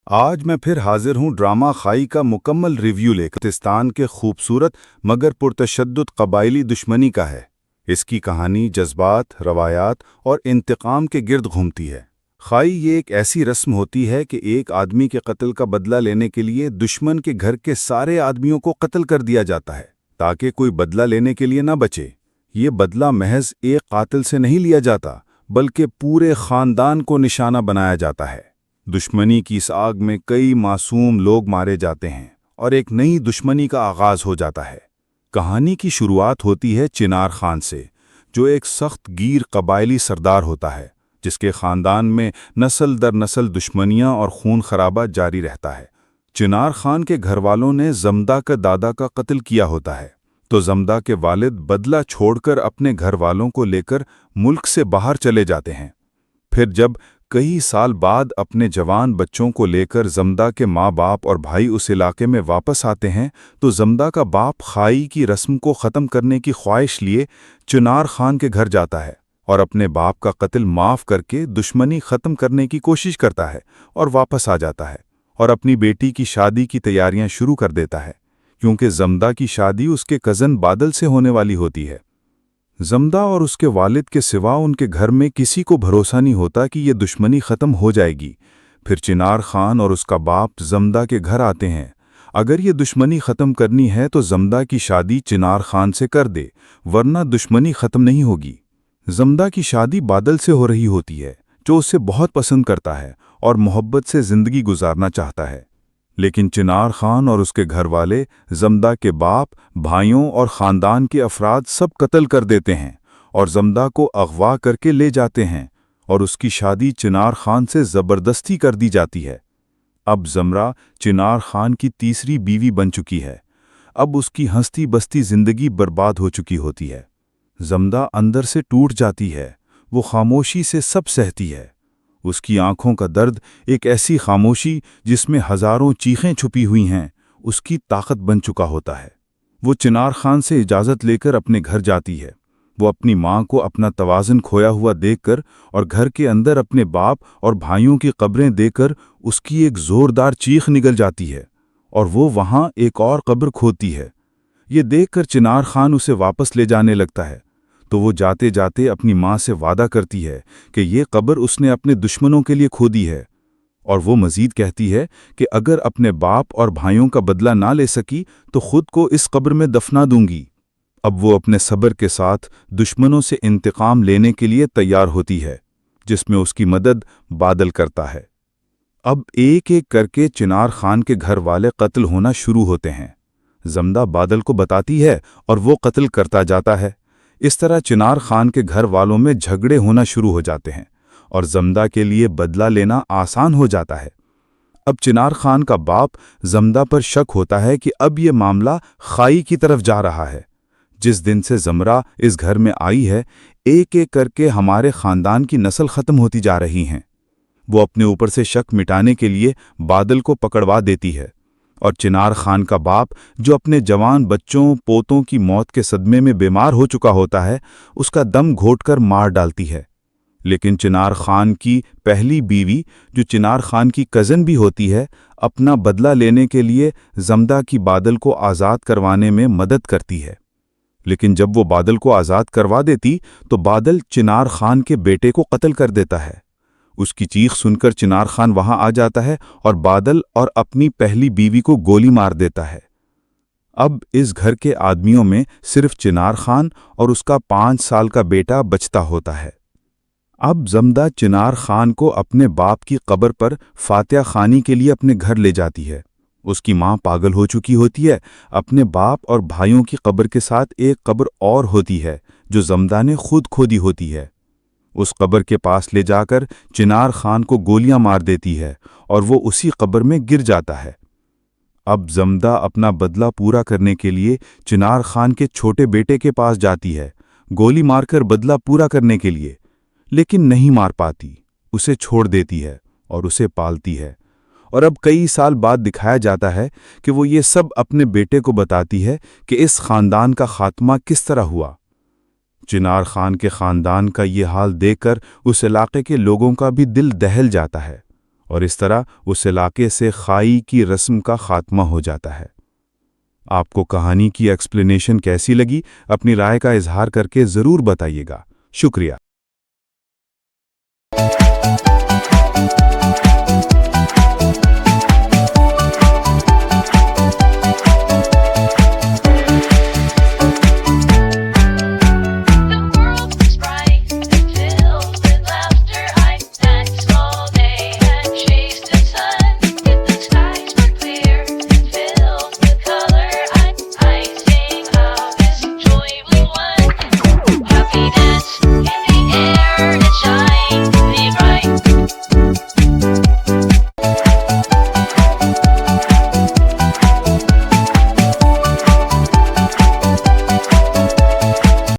آج میں پھر حاضر ہوں ڈرامہ خائی کا مکمل ریویو لے کر۔ پاکستان کے خوبصورت مگر پرتشدد قبائلی دشمنی کا ہے۔ اس کی کہانی جذبات، روایات اور انتقام کے گرد گھومتی ہے۔ خائی یہ ایک ایسی رسم ہوتی ہے کہ ایک آدمی کے قتل کا بدلہ لینے کے لیے دشمن کے گھر کے سارے آدمیوں کو قتل کر دیا جاتا ہے تاکہ کوئی بدلہ لینے کے لیے نہ بچے۔ یہ بدلہ محض ایک قاتل سے نہیں لیا جاتا بلکہ پورے خاندان کو نشانہ بنایا جاتا ہے۔ دشمنی کی اس آگ میں کئی معصوم لوگ مارے جاتے ہیں اور ایک نئی دشمنی کا آغاز ہو جاتا ہے۔ کہانی کی شروعات ہوتی ہے چنار خان سے، جو ایک سخت گیر قبائلی سردار ہوتا ہے جس کے خاندان میں نسل در نسل دشمنیاں اور خون خرابہ جاری رہتا ہے۔ چنار خان کے گھر والوں نے زمدہ کا دادا کا قتل کیا ہوتا ہے، تو زمدہ کے والد بدلہ چھوڑ کر اپنے گھر والوں کو لے کر ملک سے باہر چلے جاتے ہیں۔ پھر جب کئی سال بعد اپنے جوان بچوں کو لے کر زمدہ کے ماں باپ اور بھائی اس علاقے میں واپس آتے ہیں تو زمدہ کا باپ خائی کی رسم کو ختم کرنے کی خواہش لیے چنار خان کے گھر جاتا ہے اور اپنے باپ کا قتل معاف کر کے دشمنی ختم کرنے کی کوشش کرتا ہے اور واپس آ جاتا ہے اور اپنی بیٹی کی شادی کی تیاریاں شروع کر دیتا ہے، کیونکہ زمدہ کی شادی اس کے کزن بادل سے ہونے والی ہوتی ہے۔ زمدہ اور اس کے والد کے سوا ان کے گھر میں کسی کو بھروسہ نہیں ہوتا کہ یہ دشمنی ختم ہو جائے گی۔ پھر چنار خان اور اس کا باپ زمدہ کے گھر آتے ہیں۔ اگر یہ دشمنی ختم کرنی ہے تو زمدہ کی شادی چنار خان سے کر دے، ورنہ دشمنی ختم نہیں ہوگی۔ زمدہ کی شادی بادل سے ہو رہی ہوتی ہے، جو اسے بہت پسند کرتا ہے اور محبت سے زندگی گزارنا چاہتا ہے۔ لیکن چنار خان اور اس کے گھر والے زمدہ کے باپ، بھائیوں اور خاندان کے افراد سب قتل کر دیتے ہیں اور زمدہ کو اغوا کر کے لے جاتے ہیں اور اس کی شادی چنار خان سے زبردستی کر دی جاتی ہے۔ اب زمرہ چنار خان کی تیسری بیوی بن چکی ہے۔ اب اس کی ہنستی بستی زندگی برباد ہو چکی ہوتی ہے۔ زمدہ اندر سے ٹوٹ جاتی ہے، وہ خاموشی سے سب سہتی ہے۔ اس کی آنکھوں کا درد ایک ایسی خاموشی جس میں ہزاروں چیخیں چھپی ہوئی ہیں، اس کی طاقت بن چکا ہوتا ہے۔ وہ چنار خان سے اجازت لے کر اپنے گھر جاتی ہے۔ وہ اپنی ماں کو اپنا توازن کھویا ہوا دیکھ کر اور گھر کے اندر اپنے باپ اور بھائیوں کی قبریں دیکھ کر اس کی ایک زوردار چیخ نکل جاتی ہے اور وہ وہاں ایک اور قبر کھودتی ہے۔ یہ دیکھ کر چنار خان اسے واپس لے جانے لگتا ہے، تو وہ جاتے جاتے اپنی ماں سے وعدہ کرتی ہے کہ یہ قبر اس نے اپنے دشمنوں کے لیے کھودی ہے، اور وہ مزید کہتی ہے کہ اگر اپنے باپ اور بھائیوں کا بدلہ نہ لے سکی تو خود کو اس قبر میں دفنا دوں گی۔ اب وہ اپنے صبر کے ساتھ دشمنوں سے انتقام لینے کے لیے تیار ہوتی ہے، جس میں اس کی مدد بادل کرتا ہے۔ اب ایک ایک کر کے چنار خان کے گھر والے قتل ہونا شروع ہوتے ہیں۔ زمدہ بادل کو بتاتی ہے اور وہ قتل کرتا جاتا ہے۔ اس طرح چنار خان کے گھر والوں میں جھگڑے ہونا شروع ہو جاتے ہیں اور زمدہ کے لیے بدلہ لینا آسان ہو جاتا ہے۔ اب چنار خان کا باپ زمدہ پر شک ہوتا ہے کہ اب یہ معاملہ خائی کی طرف جا رہا ہے۔ جس دن سے زمرہ اس گھر میں آئی ہے، ایک ایک کر کے ہمارے خاندان کی نسل ختم ہوتی جا رہی ہیں۔ وہ اپنے اوپر سے شک مٹانے کے لیے بادل کو پکڑوا دیتی ہے اور چنار خان کا باپ، جو اپنے جوان بچوں پوتوں کی موت کے صدمے میں بیمار ہو چکا ہوتا ہے، اس کا دم گھوٹ کر مار ڈالتی ہے۔ لیکن چنار خان کی پہلی بیوی، جو چنار خان کی کزن بھی ہوتی ہے، اپنا بدلہ لینے کے لیے زمدہ کی بادل کو آزاد کروانے میں مدد کرتی ہے۔ لیکن جب وہ بادل کو آزاد کروا دیتی تو بادل چنار خان کے بیٹے کو قتل کر دیتا ہے۔ اس کی چیخ سن کر چنار خان وہاں آ جاتا ہے اور بادل اور اپنی پہلی بیوی کو گولی مار دیتا ہے۔ اب اس گھر کے آدمیوں میں صرف چنار خان اور اس کا 5 سال کا بیٹا بچتا ہوتا ہے۔ اب زمدہ چنار خان کو اپنے باپ کی قبر پر فاتحہ خوانی کے لیے اپنے گھر لے جاتی ہے۔ اس کی ماں پاگل ہو چکی ہوتی ہے۔ اپنے باپ اور بھائیوں کی قبر کے ساتھ ایک قبر اور ہوتی ہے جو زمدہ نے خود کھودی ہوتی ہے۔ اس قبر کے پاس لے جا کر چنار خان کو گولیاں مار دیتی ہے اور وہ اسی قبر میں گر جاتا ہے۔ اب زمدہ اپنا بدلہ پورا کرنے کے لیے چنار خان کے چھوٹے بیٹے کے پاس جاتی ہے، گولی مار کر بدلہ پورا کرنے کے لیے، لیکن نہیں مار پاتی، اسے چھوڑ دیتی ہے اور اسے پالتی ہے۔ اور اب کئی سال بعد دکھایا جاتا ہے کہ وہ یہ سب اپنے بیٹے کو بتاتی ہے کہ اس خاندان کا خاتمہ کس طرح ہوا۔ چنار خان کے خاندان کا یہ حال دیکھ کر اس علاقے کے لوگوں کا بھی دل دہل جاتا ہے اور اس طرح اس علاقے سے خائی کی رسم کا خاتمہ ہو جاتا ہے۔ آپ کو کہانی کی ایکسپلینیشن کیسی لگی؟ اپنی رائے کا اظہار کر کے ضرور بتائیے گا۔ شکریہ۔